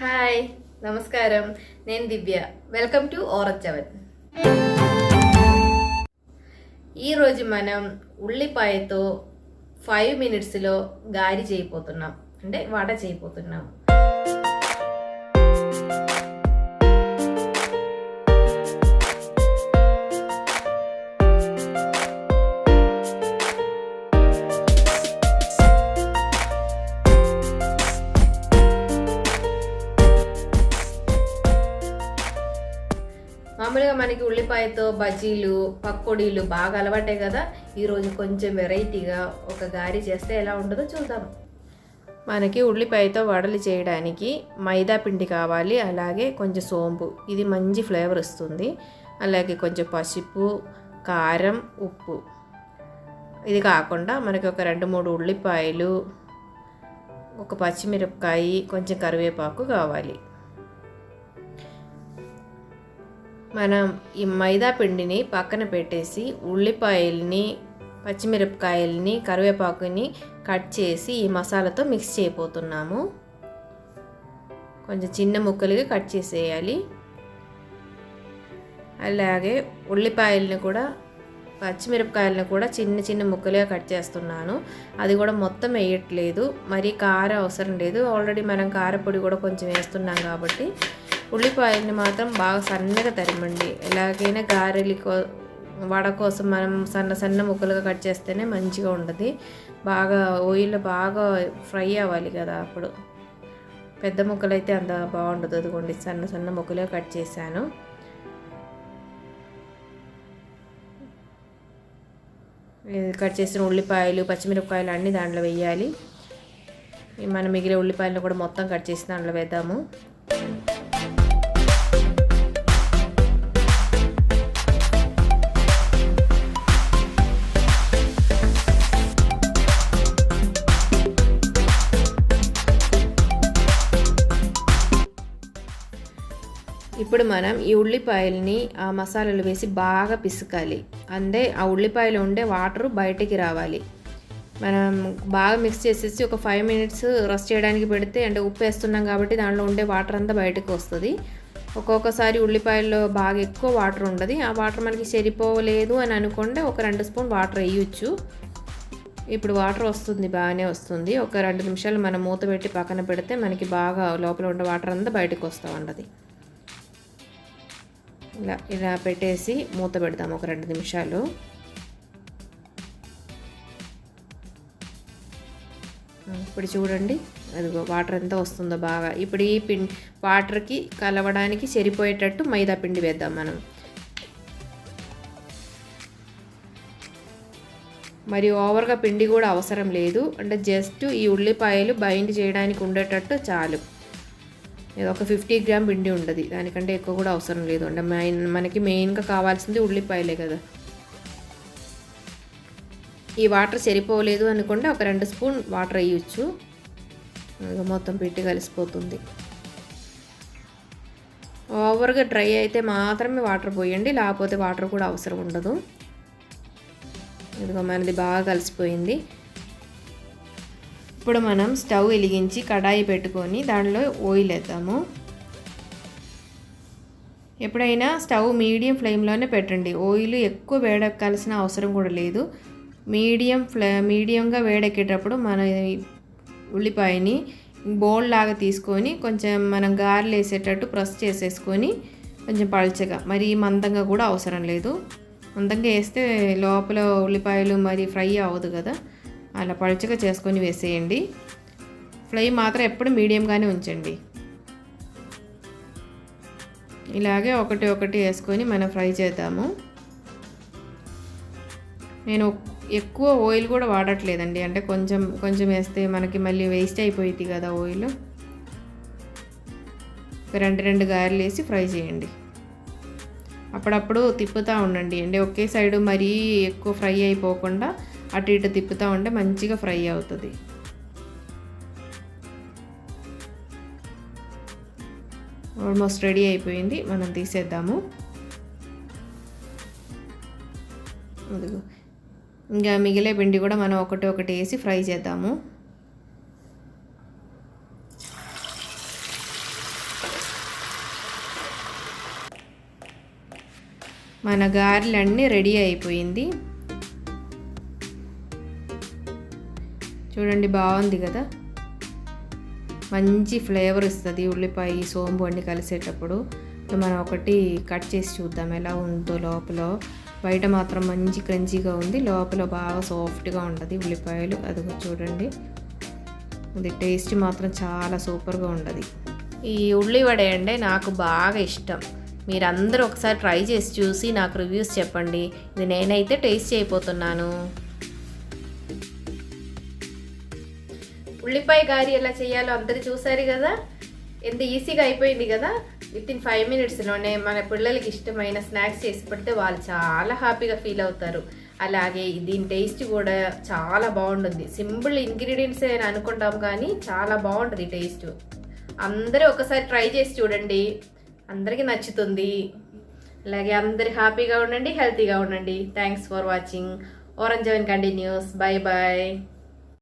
Hi నమస్కారం నేను దివ్య welcome to ఓరచ్చవన్. ఈరోజు మనం ఉల్లిపాయతో 5 minutesలో గారి చేయబోతున్నాం, అంటే వడ చేయబోతున్నాం. మామూలుగా మనకి ఉల్లిపాయతో బజ్జీలు పకోడీలు బాగా అలవాటే కదా. ఈరోజు కొంచెం వెరైటీగా ఒక గారి చేస్తే ఎలా ఉంటుందో చూద్దాం. మనకి ఉల్లిపాయతో వడలు చేయడానికి మైదా పిండి కావాలి, అలాగే కొంచెం సోంపు, ఇది మంచి ఫ్లేవర్ వస్తుంది. అలాగే కొంచెం పసుపు, కారం, ఉప్పు. ఇది కాకుండా మనకి ఒక 2-3 ఉల్లిపాయలు, ఒక పచ్చిమిరపకాయ, కొంచెం కరివేపాకు కావాలి. మనం ఈ మైదా పిండిని పక్కన పెట్టేసి ఉల్లిపాయల్ని, పచ్చిమిరపకాయల్ని, కరివేపాకుని కట్ చేసి ఈ మసాలాతో మిక్స్ చేయబోతున్నాము. కొంచెం చిన్న ముక్కలుగా కట్ చేసేయాలి. అలాగే ఉల్లిపాయల్ని కూడా, పచ్చిమిరపకాయలను కూడా చిన్న చిన్న ముక్కలుగా కట్ చేస్తున్నాను. అది కూడా మొత్తం వేయట్లేదు, మరి కారం అవసరం లేదు. ఆల్రెడీ మనం కారపొడి కూడా కొంచెం వేస్తున్నాం కాబట్టి ఉల్లిపాయలని మాత్రం బాగా సన్నగా తరిమండి. ఎలాగైనా వడ కోసం మనం సన్న సన్న ముక్కలుగా కట్ చేస్తేనే మంచిగా ఉంటుంది. బాగా ఆయిల్లో బాగా ఫ్రై అవ్వాలి కదా, అప్పుడు పెద్ద ముక్కలు అయితే అంత బాగుండదు. అదిగోండి సన్న సన్న ముక్కలుగా కట్ చేశాను. కట్ చేసిన ఉల్లిపాయలు, పచ్చిమిరపకాయలు అన్నీ దాంట్లో వేయాలి. మనం మిగిలిన ఉల్లిపాయలను కూడా మొత్తం కట్ చేసి దాంట్లో వేద్దాము. ఇప్పుడు మనం ఈ ఉల్లిపాయల్ని ఆ మసాలాలు వేసి బాగా పిసకాలి. అంటే ఆ ఉల్లిపాయలో ఉండే వాటరు బయటికి రావాలి. మనం బాగా మిక్స్ చేసేసి ఒక 5 minutes రెస్ట్ చేయడానికి పెడితే, అంటే ఉప్పు వేస్తున్నాం కాబట్టి దాంట్లో ఉండే వాటర్ అంతా బయటకు వస్తుంది. ఒక్కొక్కసారి ఉల్లిపాయల్లో బాగా ఎక్కువ వాటర్ ఉండదు. ఆ వాటర్ మనకి సరిపోలేదు అని అనుకుంటే ఒక 2 స్పూన్ వాటర్ వేయచ్చు. ఇప్పుడు వాటర్ వస్తుంది, బాగానే వస్తుంది. ఒక 2 నిమిషాలు మనం మూత పెట్టి పక్కన పెడితే మనకి బాగా లోపల ఉండే వాటర్ అంతా బయటకు వస్తూ ఉంటుంది. ఇలా పెట్టేసి మూత పెడతాము ఒక 2 నిమిషాలు. ఇప్పుడు చూడండి, అదిగో వాటర్ ఎంత వస్తుందో బాగా. ఇప్పుడు ఈ వాటర్కి కలవడానికి సరిపోయేటట్టు మైదా పిండి వేద్దాం మనం. మరి ఓవర్గా పిండి కూడా అవసరం లేదు, అంటే జస్ట్ ఈ ఉల్లిపాయలు బైండ్ చేయడానికి ఉండేటట్టు చాలు. ఇది ఒక 50 గ్రామ్ పిండి ఉంటుంది, దానికంటే ఎక్కువ కూడా అవసరం లేదు. అంటే మనకి మెయిన్గా కావాల్సింది ఉల్లిపాయలే కదా. ఈ వాటర్ సరిపోలేదు అనుకుంటే ఒక 2 స్పూన్ వాటర్ వేయచ్చు. మొత్తం పిండి కలిసిపోతుంది. ఓవర్గా డ్రై అయితే మాత్రమే వాటర్ పోయండి, లేకపోతే వాటర్ కూడా అవసరం ఉండదు. ఇదిగో మనది బాగా కలిసిపోయింది. ఇప్పుడు మనం స్టవ్ వెలిగించి కడాయి పెట్టుకొని దాంట్లో ఆయిల్ వేద్దాము. ఎప్పుడైనా స్టవ్ మీడియం ఫ్లేమ్లోనే పెట్టండి. ఆయిల్ ఎక్కువ వేడెక్కాల్సిన అవసరం కూడా లేదు. మీడియంగా వేడెక్కేటప్పుడు మన ఉల్లిపాయని బౌల్ లాగా తీసుకొని కొంచెం మనం గారెలు వేసేటట్టు ప్రెస్ చేసేసుకొని కొంచెం పల్చగా, మరి మందంగా కూడా అవసరం లేదు. మందంగా వేస్తే లోపల ఉల్లిపాయలు మరి ఫ్రై అవ్వదు కదా, అలా పలుచగా చేసుకొని వేసేయండి. ఫ్లేమ్ మాత్రం ఎప్పుడు మీడియంగానే ఉంచండి. ఇలాగే ఒకటి వేసుకొని మనం ఫ్రై చేద్దాము. నేను ఎక్కువ ఆయిల్ కూడా వాడట్లేదండి, అంటే కొంచెం వేస్తే మనకి మళ్ళీ వేస్ట్ అయిపోయింది కదా ఆయిల్. ఒక 2 గారెలు వేసి ఫ్రై చేయండి. అప్పుడప్పుడు తిప్పుతూ ఉండండి, అంటే ఒకే సైడు మరీ ఎక్కువ ఫ్రై అయిపోకుండా అటు ఇటు తిప్పుతూ ఉంటే మంచిగా ఫ్రై అవుతుంది. ఆల్మోస్ట్ రెడీ అయిపోయింది, మనం తీసేద్దాము. అదిగో ఇంకా మిగిలే పిండి కూడా మనం ఒకటి వేసి ఫ్రై చేద్దాము. మన గారెలన్నీ రెడీ అయిపోయింది. చూడండి బాగుంది కదా, మంచి ఫ్లేవర్ ఇస్తుంది ఉల్లిపాయ సోంపు అన్నీ కలిసేటప్పుడు. ఇప్పుడు మనం ఒకటి కట్ చేసి చూద్దాం ఎలా ఉందో. లోపల బయట మాత్రం మంచి క్రంచీగా ఉంది, లోపల బాగా సాఫ్ట్గా ఉంటుంది ఉల్లిపాయలు. అది చూడండి, ఇది టేస్ట్ మాత్రం చాలా సూపర్గా ఉంటుంది. ఈ ఉల్లివడ అంటే నాకు బాగా ఇష్టం. మీరందరూ ఒకసారి ట్రై చేసి చూసి నాకు రివ్యూస్ చెప్పండి. ఇది నేనైతే టేస్ట్ చేయబోతున్నాను. ఉల్లిపాయ గారి ఎలా చేయాలో అందరూ చూసారు కదా, ఎంత ఈజీగా అయిపోయింది కదా. వితిన్ 5 minutesలోనే మన పిల్లలకి ఇష్టమైన స్నాక్స్ చేసి పెడితే వాళ్ళు చాలా హ్యాపీగా ఫీల్ అవుతారు. అలాగే దీని టేస్ట్ కూడా చాలా బాగుంటుంది. సింపుల్ ఇంగ్రీడియంట్స్ అని అనుకుంటాం కానీ చాలా బాగుంటుంది టేస్ట్. అందరూ ఒకసారి ట్రై చేసి చూడండి, అందరికీ నచ్చుతుంది. అలాగే అందరు హ్యాపీగా ఉండండి, హెల్తీగా ఉండండి. Thanks for watching. Orange continues. Bye bye.